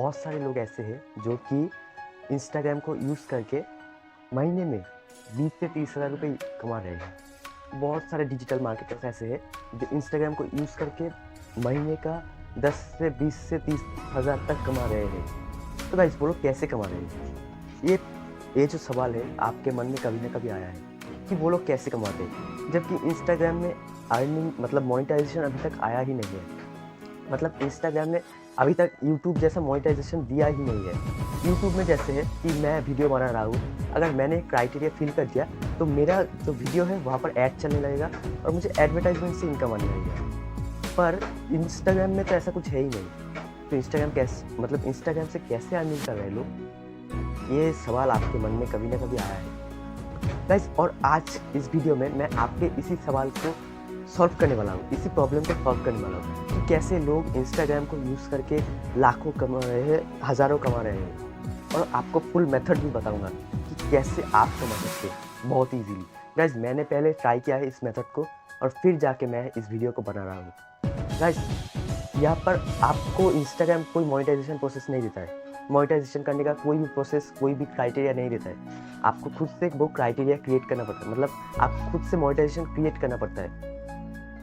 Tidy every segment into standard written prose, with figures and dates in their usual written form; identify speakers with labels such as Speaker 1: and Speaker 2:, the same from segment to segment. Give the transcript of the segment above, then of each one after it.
Speaker 1: बहुत सारे लोग ऐसे हैं जो कि इंस्टाग्राम को यूज़ करके महीने में 20 से 30 हज़ार रुपये कमा रहे हैं। बहुत सारे डिजिटल मार्केटर्स ऐसे हैं जो इंस्टाग्राम को यूज़ करके महीने का 10 से 20 से 30 हज़ार तक कमा रहे हैं। तो गाइस वो लोग कैसे कमा रहे हैं? ये जो सवाल है आपके मन में कभी ना कभी आया है कि वो लोग कैसे कमाते हैं, जबकि इंस्टाग्राम में अर्निंग मतलब मोनेटाइजेशन अभी तक आया ही नहीं है। मतलब इंस्टाग्राम ने अभी तक यूट्यूब जैसा मोनेटाइजेशन दिया ही नहीं है। यूट्यूब में जैसे है कि मैं वीडियो बना रहा हूँ, अगर मैंने क्राइटेरिया फिल कर दिया तो मेरा जो वीडियो है वहाँ पर ऐड चलने लगेगा और मुझे एडवर्टाइजमेंट से इनकम आने लगेगा। पर इंस्टाग्राम में तो ऐसा कुछ है ही नहीं। तो इंस्टाग्राम से कैसे अर्निंग कर रहे हैं लोग? ये सवाल आपके मन में कभी ना कभी आया है गाइस। और आज इस वीडियो में मैं आपके इसी सवाल को सॉल्व करने वाला हूँ, इसी प्रॉब्लम को सॉल्व करने वाला हूँ कि कैसे लोग इंस्टाग्राम को यूज़ करके लाखों कमा रहे हैं, हज़ारों कमा रहे हैं। और आपको फुल मेथड भी बताऊँगा कि कैसे आप कमा सकते हैं बहुत ईजीली। गाइस मैंने पहले ट्राई किया है इस मेथड को और फिर जाके मैं इस वीडियो को बना रहा हूँ। गाइस यहाँ पर आपको इंस्टाग्राम कोई मोनेटाइजेशन प्रोसेस नहीं देता है। मोनेटाइजेशन करने का कोई भी प्रोसेस, कोई भी क्राइटेरिया नहीं देता है। आपको खुद से वो क्राइटेरिया क्रिएट करना पड़ता है, मतलब आप खुद से मोनेटाइजेशन क्रिएट करना पड़ता है,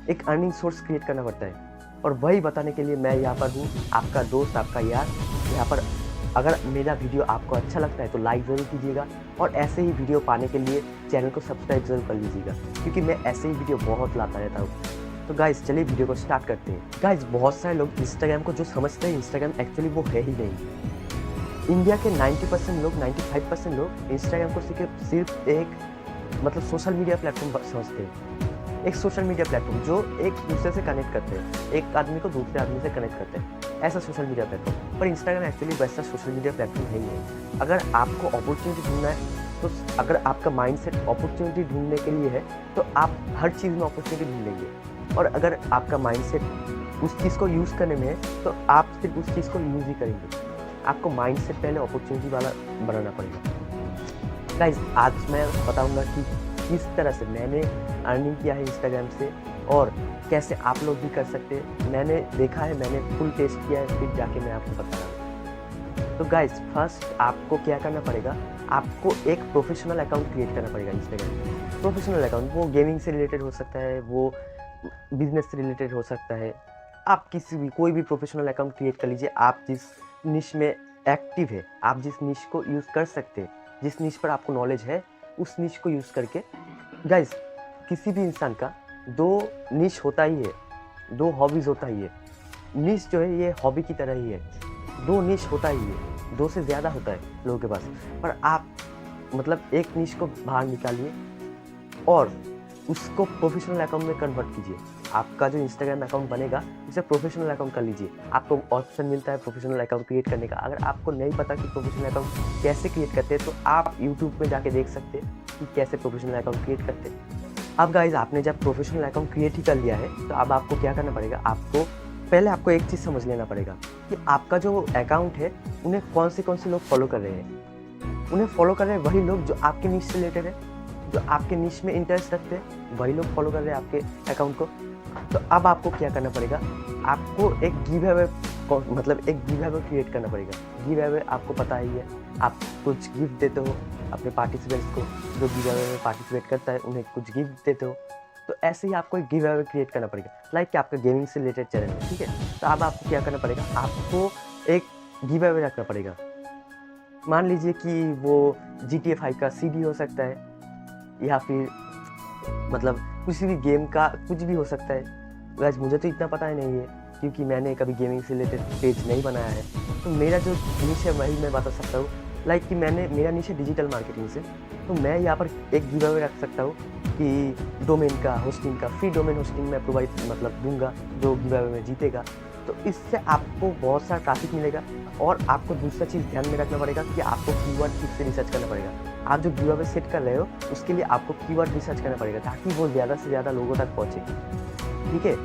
Speaker 1: एक अर्निंग सोर्स क्रिएट करना पड़ता है। और वही बताने के लिए मैं यहाँ पर हूँ, आपका दोस्त, आपका यार। यहाँ पर अगर मेरा वीडियो आपको अच्छा लगता है तो लाइक ज़रूर कीजिएगा और ऐसे ही वीडियो पाने के लिए चैनल को सब्सक्राइब ज़रूर कर लीजिएगा, क्योंकि मैं ऐसे ही वीडियो बहुत लाता रहता हूँ। तो गाइस चलिए वीडियो को स्टार्ट करते हैं। गाइस बहुत सारे लोग इंस्टाग्राम को जो समझते हैं इंस्टाग्राम एक्चुअली वो है ही नहीं। इंडिया के 90% लोग, 95% लोग इंस्टाग्राम को सिर्फ एक मतलब सोशल मीडिया प्लेटफॉर्म समझते हैं। एक सोशल मीडिया प्लेटफॉर्म जो एक दूसरे से कनेक्ट करते हैं, एक आदमी को दूसरे आदमी से कनेक्ट करते हैं, ऐसा सोशल मीडिया प्लेटफॉर्म। पर इंस्टाग्राम एक्चुअली वैसा सोशल मीडिया प्लेटफॉर्म है ही नहीं। अगर आपको अपॉर्चुनिटी ढूंढना है तो अगर आपका माइंडसेट अपॉर्चुनिटी ढूंढने के लिए है तो आप हर चीज़ में अपॉर्चुनिटी ढूंढ लेंगे। और अगर आपका माइंडसेट उस चीज़ को यूज़ करने में है तो आप सिर्फ उस चीज़ को यूज़ ही करेंगे। आपको माइंडसेट पहले अपॉर्चुनिटी वाला बनाना पड़ेगा। गाइस आज मैं बताऊँगा कि किस तरह से मैंने अर्निंग किया है इंस्टाग्राम से और कैसे आप लोग भी कर सकते हैं। मैंने देखा है, मैंने फुल टेस्ट किया है, फिर जाके मैं आपको बता रहा हूँ। तो गाइस फर्स्ट आपको क्या करना पड़ेगा, आपको एक प्रोफेशनल अकाउंट क्रिएट करना पड़ेगा इंस्टाग्राम में। प्रोफेशनल अकाउंट वो गेमिंग से रिलेटेड हो सकता है, वो बिजनेस से रिलेटेड हो सकता है। आप कोई भी प्रोफेशनल अकाउंट क्रिएट कर लीजिए। आप जिस निश में एक्टिव है, आप जिस निश को यूज़ कर सकते हैं, जिस निश पर आपको नॉलेज है, उस निश को यूज़ करके। गाइस किसी भी इंसान का 2 निश होता ही है, 2 हॉबीज़ होता ही है। निश जो है ये हॉबी की तरह ही है, 2 निश होता ही है, 2 से ज़्यादा होता है लोगों के पास। पर आप मतलब एक निश को बाहर निकालिए और उसको प्रोफेशनल अकाउंट में कन्वर्ट कीजिए। आपका जो इंस्टाग्राम अकाउंट बनेगा उसे प्रोफेशनल अकाउंट कर लीजिए। आपको ऑप्शन मिलता है प्रोफेशनल अकाउंट क्रिएट करने का। अगर आपको नहीं पता कि प्रोफेशनल अकाउंट कैसे क्रिएट करते हैं तो आप यूट्यूब में जाके देख सकते हैं कि कैसे प्रोफेशनल अकाउंट क्रिएट करते हैं। अब गाइज आपने जब प्रोफेशनल अकाउंट क्रिएट ही कर लिया है तो अब आपको क्या करना पड़ेगा, आपको एक चीज़ समझ लेना पड़ेगा कि आपका जो अकाउंट है उन्हें कौन से लोग फॉलो कर रहे हैं। उन्हें फॉलो कर रहे हैं वही लोग जो आपके निश से रिलेटेड है, जो आपके निश में इंटरेस्ट रखते हैं, वही लोग फॉलो कर रहे हैं आपके अकाउंट को। तो अब आपको क्या करना पड़ेगा, आपको एक गिव अवे क्रिएट करना पड़ेगा। गिव अवे आपको पता ही है, आप कुछ गिफ्ट देते हो अपने पार्टिसिपेंट्स को, जो गिव अवे में पार्टिसिपेट करता है उन्हें कुछ गिफ्ट देते हो। तो ऐसे ही आपको एक गिव अवे क्रिएट करना पड़ेगा, लाइक कि आपका गेमिंग से रिलेटेड चैनल है, ठीक है। तो अब आपको क्या करना पड़ेगा, आपको एक गिव अवे रखना पड़ेगा। मान लीजिए कि वो GTA 5 का CD हो सकता है, या फिर मतलब किसी भी गेम का कुछ भी हो सकता है। गाइस मुझे तो इतना पता ही नहीं है क्योंकि मैंने कभी गेमिंग से रिलेटेड पेज नहीं बनाया है। तो मेरा जो निश है वही मैं बता सकता हूँ, लाइक कि मेरा निश है डिजिटल मार्केटिंग से। तो मैं यहाँ पर एक गिव अवे रख सकता हूँ कि डोमेन का होस्टिंग का फ्री डोमेन होस्टिंग मैं प्रोवाइड दूंगा जो गिव अवे में जीतेगा। तो इससे आपको बहुत सारा ट्रैफिक मिलेगा। और आपको दूसरा चीज़ ध्यान में रखना पड़ेगा कि आपको कीवर्ड ठीक से रिसर्च करना पड़ेगा। आप जो गिव अवे सेट कर रहे हो उसके लिए आपको कीवर्ड रिसर्च करना पड़ेगा ताकि वो ज़्यादा से ज़्यादा लोगों तक पहुँचे, ठीक है।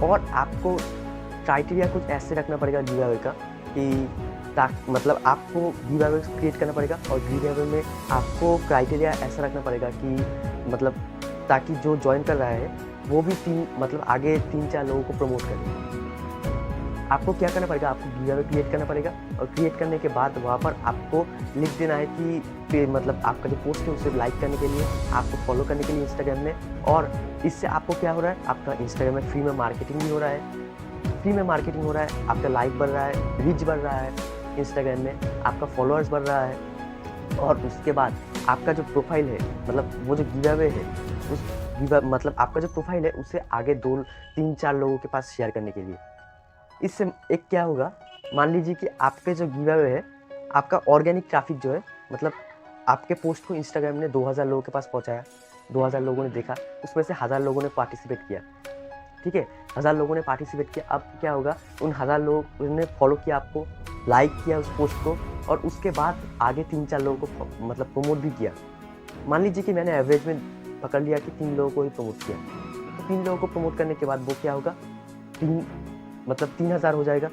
Speaker 1: और आपको क्राइटेरिया कुछ ऐसे रखना पड़ेगा गिव अवे का कि आपको गिव अवे क्रिएट करना पड़ेगा और गिव अवे में आपको क्राइटेरिया ऐसा रखना पड़ेगा कि ताकि जो ज्वाइन कर रहा है वो भी आगे 3-4 लोगों को प्रमोट करे। आपको क्या करना पड़ेगा, आपको गिव अवे क्रिएट करना पड़ेगा और क्रिएट करने के बाद वहाँ पर आपको लिख देना है कि मतलब आपका जो पोस्ट है उसे लाइक करने के लिए, आपको फॉलो करने के लिए इंस्टाग्राम में। और इससे आपको क्या हो रहा है, आपका इंस्टाग्राम में फ्री में मार्केटिंग भी हो रहा है, फ्री में मार्केटिंग हो रहा है, आपका लाइक बढ़ रहा है, रीच बढ़ रहा है इंस्टाग्राम में, आपका फॉलोअर्स बढ़ रहा है। और उसके बाद आपका जो प्रोफाइल है, मतलब वो जो गिव अवे है, उस मतलब आपका जो प्रोफाइल है उसे आगे 2-3-4 लोगों के पास शेयर करने के लिए। इससे एक क्या होगा, मान लीजिए कि आपके जो गिव अवे है, आपका ऑर्गेनिक ट्रैफिक जो है, मतलब आपके पोस्ट को इंस्टाग्राम ने 2000 लोगों के पास पहुंचाया, 2000 लोगों ने देखा, उसमें से 1000 लोगों ने पार्टिसिपेट किया, ठीक है, 1000 लोगों ने पार्टिसिपेट किया। अब क्या होगा, उन 1000 लोगों ने फॉलो किया आपको, लाइक किया उस पोस्ट को, और उसके बाद आगे 3-4 लोगों को मतलब प्रमोट भी किया। मान लीजिए कि मैंने एवरेज में पकड़ लिया कि 3 लोगों को ही प्रमोट किया, तो 3 लोगों को प्रमोट करने के बाद वो क्या होगा, 3000 हो जाएगा।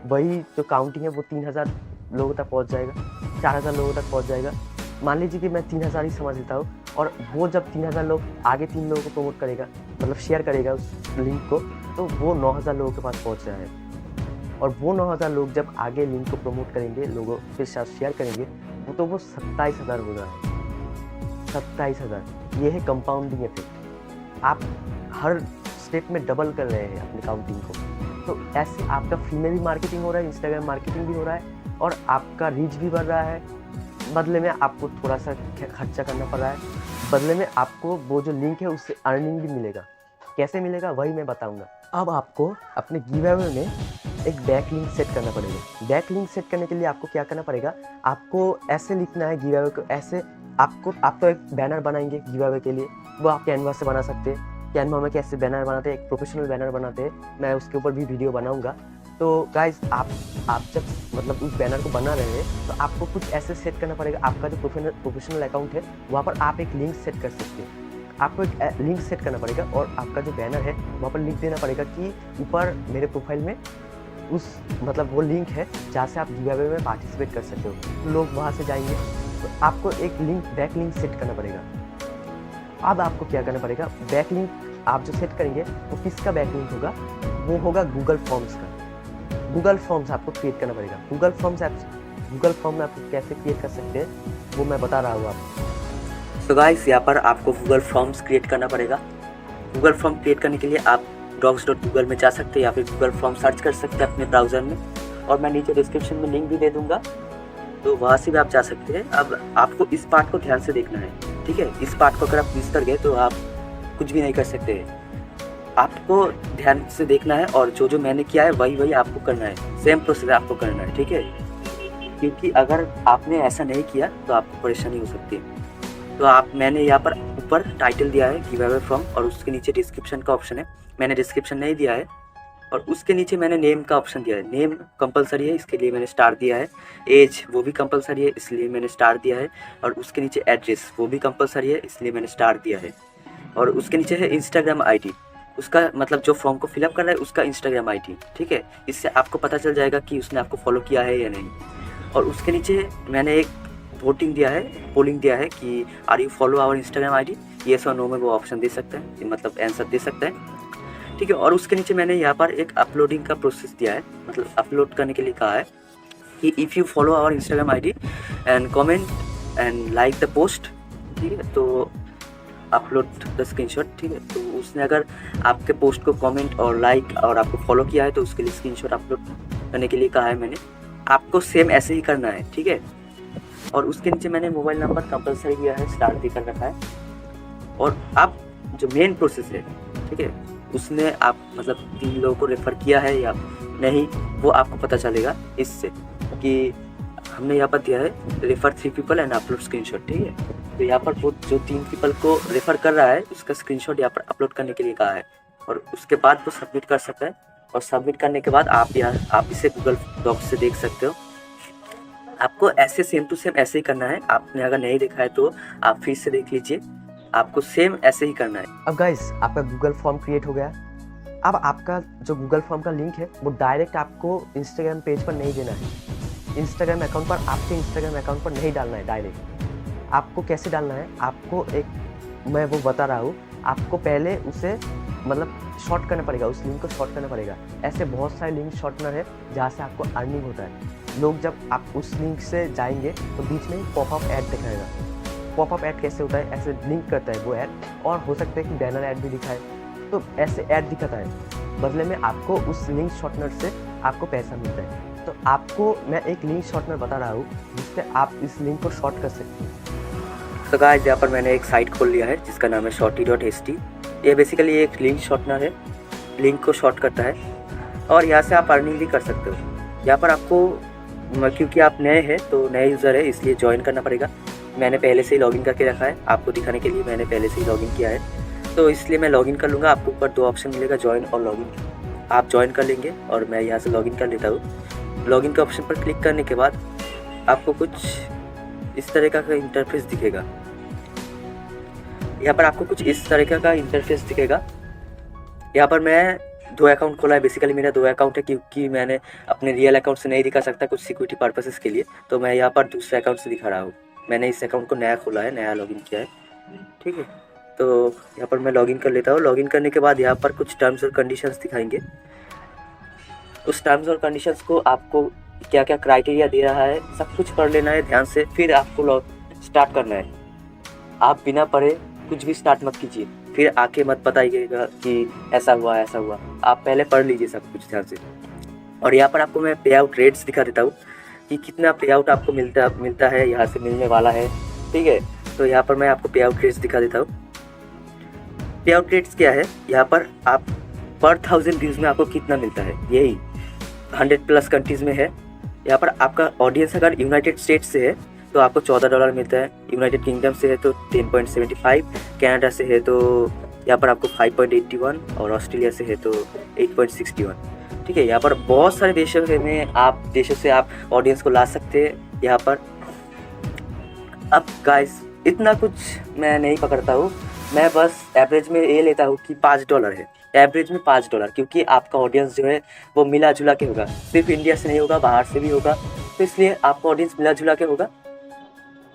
Speaker 1: वही जो काउंटिंग है वो 3000 लोगों तक पहुंच जाएगा, 4000 लोगों तक पहुंच जाएगा। मान लीजिए कि मैं 3000 ही समझ लेता हूँ, और वो जब 3000 लोग आगे 3 लोगों को प्रमोट करेगा, मतलब शेयर करेगा उस लिंक को, तो वो 9000 लोगों के पास पहुंच रहा है। और वो 9000 लोग जब आगे लिंक को प्रमोट करेंगे, लोगों के साथ शेयर करेंगे, तो वो 27000 हो रहा है। 27000, ये है कंपाउंडिंग इफेक्ट। आप हर स्टेप में डबल कर रहे हैं अपनी काउंटिंग को। तो ऐसे आपका फ्री में भी मार्केटिंग हो रहा है, इंस्टाग्राम मार्केटिंग भी हो रहा है, और आपका रीच भी बढ़ रहा है। बदले में आपको थोड़ा सा खर्चा करना पड़ रहा है, बदले में आपको वो जो लिंक है उससे अर्निंग भी मिलेगा। कैसे मिलेगा वही मैं बताऊंगा। अब आपको अपने गिव अवे में एक बैक लिंक सेट करना पड़ेगा। बैक लिंक सेट करने के लिए आपको क्या करना पड़ेगा, आपको ऐसे लिखना है गिव अवे को, ऐसे आप तो एक बैनर बनाएंगे गिव अवे के लिए, वो आप कैनवा से बना सकते हैं। कैनवा में कैसे बैनर बनाते हैं, एक प्रोफेशनल बैनर बनाते हैं, मैं उसके ऊपर भी वीडियो बनाऊंगा। तो गाइज आप जब मतलब उस बैनर को बना रहे हैं, तो आपको कुछ ऐसे सेट करना पड़ेगा। आपका जो प्रोफेशनल अकाउंट है वहाँ पर आप एक लिंक सेट कर सकते हैं। आपको एक लिंक सेट करना पड़ेगा, और आपका जो बैनर है वहाँ पर लिख देना पड़ेगा कि ऊपर मेरे प्रोफाइल में उस मतलब वो लिंक है जहाँ से आप गिव अवे में पार्टिसिपेट कर सकते हो, तो लोग वहाँ से जाएंगे। तो आपको एक लिंक, बैक लिंक सेट करना पड़ेगा। अब आपको क्या करना पड़ेगा, बैक लिंक आप जो सेट करेंगे वो किसका बैक लिंक होगा, वो होगा गूगल फॉर्म्स का। गूगल फॉर्म्स आपको क्रिएट करना पड़ेगा। गूगल फॉर्म में आप कैसे क्रिएट कर सकते हैं वो मैं बता रहा हूँ आपको। तो गाइस यहाँ पर आपको गूगल फॉर्म्स क्रिएट करना पड़ेगा। गूगल फॉर्म क्रिएट करने के लिए आप docs.google में जा सकते हैं, या फिर गूगल फॉर्म सर्च कर सकते हैं अपने ब्राउज़र में, और मैं नीचे डिस्क्रिप्शन में लिंक भी दे दूंगा, तो वहाँ से भी आप जा सकते हैं। अब आपको इस पार्ट को ध्यान से देखना है, ठीक है। इस पार्ट को अगर आप मिस कर गए तो आप कुछ भी नहीं कर सकते। आपको ध्यान से देखना है, और जो मैंने किया है वही आपको करना है, सेम प्रोसेस आपको करना है, ठीक है। क्योंकि अगर आपने ऐसा नहीं किया तो आपको परेशानी हो सकती है। तो मैंने यहाँ पर ऊपर टाइटल दिया है गिव अवे फ्रॉम, और उसके नीचे डिस्क्रिप्शन का ऑप्शन है, मैंने डिस्क्रिप्शन नहीं दिया है। और उसके नीचे मैंने नेम का ऑप्शन दिया है, नेम कंपलसरी है इसके लिए मैंने स्टार दिया है। एज वो भी कंपलसरी है इसलिए मैंने स्टार दिया है। और उसके नीचे एड्रेस वो भी कंपलसरी है इसलिए मैंने स्टार दिया है। और उसके नीचे है इंस्टाग्राम आईडी, उसका मतलब जो फॉर्म को फिलअप कर रहा है उसका इंस्टाग्राम आईडी, ठीक है। इससे आपको पता चल जाएगा कि उसने आपको फॉलो किया है या नहीं। और उसके नीचे मैंने एक वोटिंग दिया है, पोलिंग दिया है कि are you follow our Instagram ID, yes और नो में वो ऑप्शन दे सकते हैं, मतलब आंसर दे सकते हैं, ठीक है। और उसके नीचे मैंने यहाँ पर एक अपलोडिंग का प्रोसेस दिया है, मतलब अपलोड करने के लिए कहा है कि if you follow our Instagram ID and comment and like the post, ठीक है, तो अपलोड द स्क्रीनशॉट, ठीक है। तो उसने अगर आपके पोस्ट को कमेंट और लाइक और आपको फॉलो किया है तो उसके लिए स्क्रीनशॉट अपलोड करने के लिए कहा है मैंने। आपको सेम ऐसे ही करना है, ठीक है। और उसके नीचे मैंने मोबाइल नंबर कंपलसरी दिया है, स्टार भी कर रखा है। और आप जो मेन प्रोसेस है, ठीक है, उसने आप मतलब 3 लोगों को रेफ़र किया है या नहीं वो आपको पता चलेगा इससे, कि हमने यहाँ पर दिया है refer 3 people and upload screenshot, ठीक है। तो यहाँ पर वो जो 3 पीपल को रेफ़र कर रहा है उसका स्क्रीनशॉट यहाँ पर अपलोड करने के लिए कहा है, और उसके बाद वो सबमिट कर सकता है। और सबमिट करने के बाद आप इसे गूगल डॉक्स से देख सकते हो। आपको ऐसे सेम टू सेम ऐसे ही करना है। आपने अगर नहीं देखा है तो आप फिर से देख लीजिए, आपको सेम ऐसे ही करना है। अब गाइस आपका गूगल फॉर्म क्रिएट हो गया। अब आपका जो गूगल फॉर्म का लिंक है वो डायरेक्ट आपको इंस्टाग्राम पेज पर नहीं देना है, इंस्टाग्राम अकाउंट पर, आपके इंस्टाग्राम अकाउंट पर नहीं डालना है डायरेक्ट। आपको कैसे डालना है, आपको एक मैं वो बता रहा हूँ। आपको पहले उसे मतलब शॉर्ट करना पड़ेगा, उस लिंक को शॉर्ट करना पड़ेगा। ऐसे बहुत सारे लिंक शॉर्टनर है जहाँ से आपको अर्निंग होता है। लोग जब आप उस लिंक से जाएंगे तो बीच में पॉपअप ऐड दिखाएगा। पॉपअप ऐड कैसे होता है, ऐसे लिंक करता है वो ऐड, और हो सकता है कि बैनर ऐड भी दिखाए, तो ऐसे ऐड दिखाता है। बदले में आपको उस लिंक शॉर्टनर से आपको पैसा मिलता है। तो आपको मैं एक लिंक शॉर्टनर बता रहा हूँ जिससे आप इस लिंक को शॉर्ट कर सकते हैं। तो गाइस, यहाँ पर मैंने एक साइट खोल लिया है जिसका नाम है shorty.st। ये बेसिकली एक लिंक शॉर्टनर है, लिंक को शॉर्ट करता है और यहाँ से आप अर्निंग भी कर सकते हो। यहाँ पर आपको, क्योंकि आप नए हैं तो नए यूज़र है इसलिए ज्वाइन करना पड़ेगा। मैंने पहले से ही लॉगिन करके रखा है, आपको दिखाने के लिए मैंने पहले से ही लॉगिन किया है, तो इसलिए मैं लॉगिन कर लूँगा। आपको ऊपर 2 ऑप्शन मिलेगा, ज्वाइन और लॉगिन। आप ज्वाइन कर लेंगे और मैं यहाँ से लॉगिन कर लेता हूँ। लॉगिन के ऑप्शन पर क्लिक करने के बाद आपको कुछ इस तरह का इंटरफेस दिखेगा। यहाँ पर आपको कुछ इस तरह का इंटरफेस दिखेगा। यहाँ पर मैं 2 अकाउंट खोला है, बेसिकली मेरा 2 अकाउंट है क्योंकि मैंने अपने रियल अकाउंट से नहीं दिखा सकता कुछ सिक्योरिटी पर्पसेस के लिए, तो मैं यहाँ पर दूसरे अकाउंट से दिखा रहा हूँ। मैंने इस अकाउंट को नया खोला है, नया लॉगिन किया है, ठीक है। तो यहाँ पर मैं लॉगिन कर लेता हूँ। लॉगिन करने के बाद यहाँ पर कुछ टर्म्स और कंडीशंस दिखाएंगे। उस टर्म्स और कंडीशंस को आपको क्या क्या क्राइटेरिया दे रहा है सब कुछ पढ़ लेना है ध्यान से, फिर आपको स्टार्ट करना है। आप बिना पढ़े कुछ भी स्टार्ट मत कीजिए, फिर आके मत बताइएगा कि ऐसा हुआ ऐसा हुआ। आप पहले पढ़ लीजिए सब कुछ ध्यान से। और यहाँ पर आपको मैं पे आउट रेट्स दिखा देता हूँ कि कितना पे आउट आपको मिलता है, यहाँ से मिलने वाला है, ठीक है। तो यहाँ पर मैं आपको पे आउट रेट्स दिखा देता हूँ। पे आउट रेट्स क्या है, यहाँ पर आप पर 1000 व्यूज़ में आपको कितना मिलता है, यही 100+ कंट्रीज़ में है। यहाँ पर आपका ऑडियंस अगर यूनाइटेड स्टेट्स से है तो आपको $14 मिलता है, यूनाइटेड किंगडम से है तो 10.75, कनाडा से है तो यहाँ पर आपको 5.81 और ऑस्ट्रेलिया से है तो 8.61, ठीक है। यहाँ पर बहुत सारे देशों से आप ऑडियंस को ला सकते हैं यहाँ पर। अब गाइस, इतना कुछ मैं नहीं पकड़ता हूँ, मैं बस एवरेज में ये लेता हूँ कि $5 है, एवरेज में $5, क्योंकि आपका ऑडियंस जो है वो मिला जुला के होगा, सिर्फ इंडिया से नहीं होगा, बाहर से भी होगा, तो इसलिए आपका ऑडियंस मिला जुला के होगा।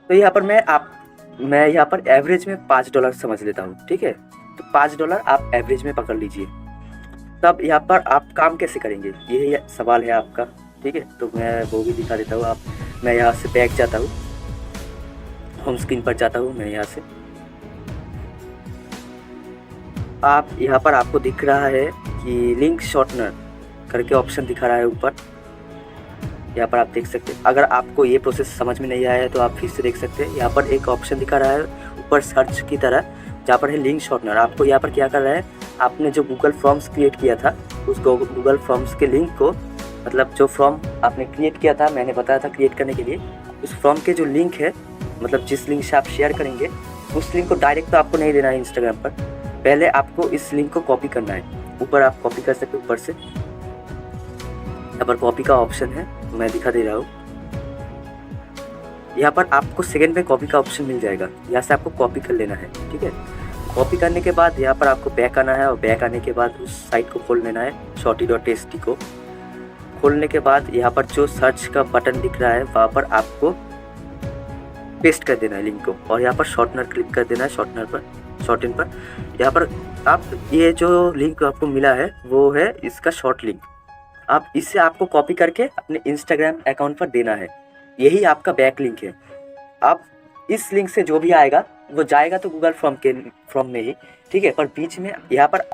Speaker 1: तो यहाँ पर मैं यहाँ पर एवरेज में $5 समझ लेता हूँ, ठीक है। तो $5 आप एवरेज में पकड़ लीजिए। तब यहाँ पर आप काम कैसे करेंगे, यही सवाल है आपका, ठीक है। तो मैं वो भी दिखा देता हूँ। मैं यहाँ से बैक जाता हूँ, होम स्क्रीन पर जाता हूँ मैं यहाँ से। आप यहाँ पर आपको दिख रहा है कि लिंक शॉर्टनर करके ऑप्शन दिखा रहा है ऊपर, यहाँ पर आप देख सकते हैं। अगर आपको ये प्रोसेस समझ में नहीं आया है तो आप फिर से देख सकते हैं। यहाँ पर एक ऑप्शन दिखा रहा है ऊपर सर्च की तरह, जहाँ पर है लिंक शॉर्टनर। आपको यहाँ पर क्या कर रहा है, आपने जो गूगल फॉर्म्स क्रिएट किया था उस गूगल फॉर्म्स के लिंक को, मतलब जो फॉर्म आपने क्रिएट किया था, मैंने बताया था क्रिएट करने के लिए, उस फॉर्म के जो लिंक है, मतलब जिस लिंक से आप शेयर करेंगे उस लिंक को डायरेक्ट तो आपको नहीं देना है इंस्टाग्राम पर, पहले आपको इस लिंक को कॉपी करना है। ऊपर आप कॉपी कर सकते हो, ऊपर से यहाँ पर कॉपी का ऑप्शन है, मैं दिखा दे रहा हूँ। यहाँ पर आपको सेकंड में कॉपी का ऑप्शन मिल जाएगा, यहाँ से आपको कॉपी कर लेना है, ठीक है। कॉपी करने के बाद यहाँ पर आपको बैक आना है और बैक आने के बाद उस साइट को खोल लेना है, shorty.st को। खोलने के बाद यहाँ पर जो सर्च का बटन दिख रहा है वहाँ पर आपको पेस्ट कर देना है लिंक को, और यहाँ पर शॉर्टनर क्लिक कर देना है, शॉर्टन पर। यहाँ पर आप ये जो लिंक आपको मिला है वो है इसका शॉर्ट लिंक, आप इससे आपको कॉपी करके अपने इंस्टाग्राम अकाउंट पर देना है, यही आपका बैक लिंक है। आप इस लिंक से जो भी आएगा वो जाएगा तो गूगल फॉर्म में ही, ठीक है। पर बीच में यहाँ पर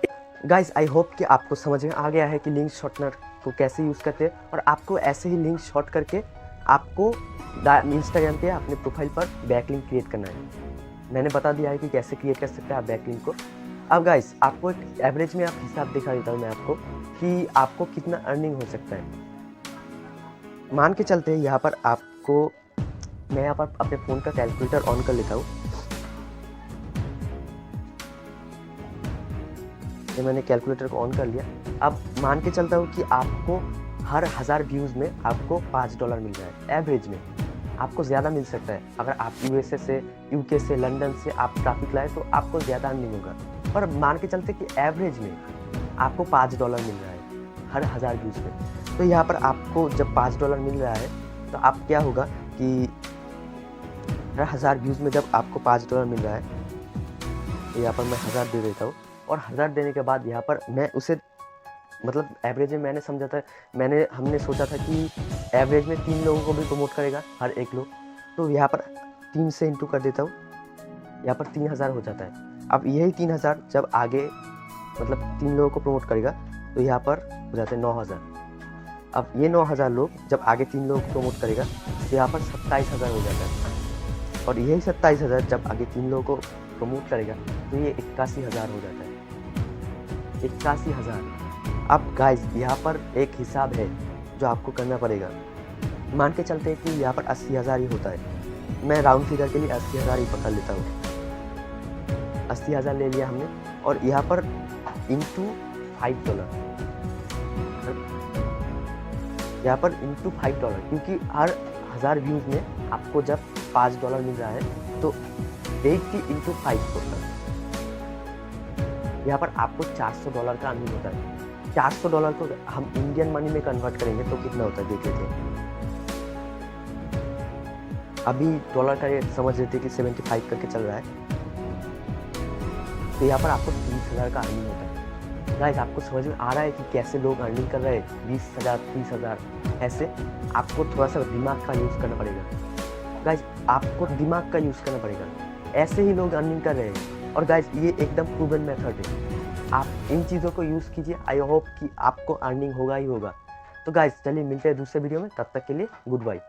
Speaker 1: गाइस, आई होप कि आपको समझ में आ गया है कि लिंक शॉर्टनर को कैसे यूज़ करते हैं, और आपको ऐसे ही लिंक शॉर्ट करके आपको इंस्टाग्राम पे अपने प्रोफाइल पर बैक लिंक क्रिएट करना है। मैंने बता दिया है कि कैसे क्रिएट कर सकते हैं आप बैक लिंक को। अब गाइस, आपको एक एवरेज में आप हिसाब दिखा देता हूँ मैं आपको कि आपको कितना अर्निंग हो सकता है। मान के चलते हैं यहाँ पर आपको, मैं यहाँ पर अपने फ़ोन का कैलकुलेटर ऑन कर लेता हूँ। तो मैंने कैलकुलेटर को ऑन कर लिया। अब मान के चलता हूँ कि आपको हर 1000 व्यूज़ में आपको $5 मिल रहा है एवरेज में। आपको ज़्यादा मिल सकता है, अगर आप USA से, UK से, लंदन से आप ट्रैफिक लाए तो आपको ज़्यादा अर्निंग होगा। पर मान के चलते कि एवरेज में आपको $5 मिल रहा है हर 1000 व्यूज़ में। तो यहाँ पर आपको जब $5 मिल रहा है तो आप क्या होगा कि हर 1000 व्यूज़ में जब आपको $5 मिल रहा है, तो यहाँ पर मैं 1000 दे देता हूँ, और 1000 देने के बाद यहाँ पर मैं उसे मतलब एवरेज में मैंने समझा था, हमने सोचा था कि एवरेज में 3 लोगों को भी प्रमोट करेगा हर एक लोग, तो यहाँ पर 3 से इंटू कर देता हूँ, यहाँ पर 3000 हो जाता है। अब यही 3000 जब आगे मतलब 3 लोगों को प्रमोट करेगा तो यहाँ पर हो जाते हैं 9000। अब ये 9000 लोग जब आगे 3 लोगों को प्रमोट करेगा तो यहाँ पर 27000 हो जाता है, और यही 27000 जब आगे 3 लोगों को प्रमोट करेगा तो ये 81000 हो जाता है, 81000। अब गाइस यहाँ पर एक हिसाब है जो आपको करना पड़ेगा। मान के चलते हैं कि यहाँ पर 80000 ही होता है, मैं राउंड फिगर के लिए 80000 ही पकड़ लेता हूँ। 80000 ले लिया हमने, और यहाँ पर इंटू $5, यहाँ पर इंटू $5, क्योंकि हर 1000 व्यूज़ में आपको जब $5 मिल रहा है तो 80 इंटू 5 होता है, यहाँ पर आपको $400 का अर्निंग होता है। $400 को हम इंडियन मनी में कन्वर्ट करेंगे तो कितना होता है देख लेते हैं। अभी डॉलर का रेट समझ लेते हैं कि 75 करके चल रहा है, तो यहाँ पर आपको 30,000 का अर्निंग होता है। गाइस आपको समझ में आ रहा है कि कैसे लोग अर्निंग कर रहे हैं 20,000 30,000, ऐसे आपको थोड़ा सा दिमाग का यूज़ करना पड़ेगा। गाइस आपको दिमाग का यूज़ करना पड़ेगा, ऐसे ही लोग अर्निंग कर रहे हैं। और गाइस ये एकदम प्रूवन मेथड है, आप इन चीज़ों को यूज़ कीजिए, आई होप कि आपको अर्निंग होगा ही होगा। तो गाइस चलिए मिलते हैं दूसरे वीडियो में, तब तक के लिए गुड बाय।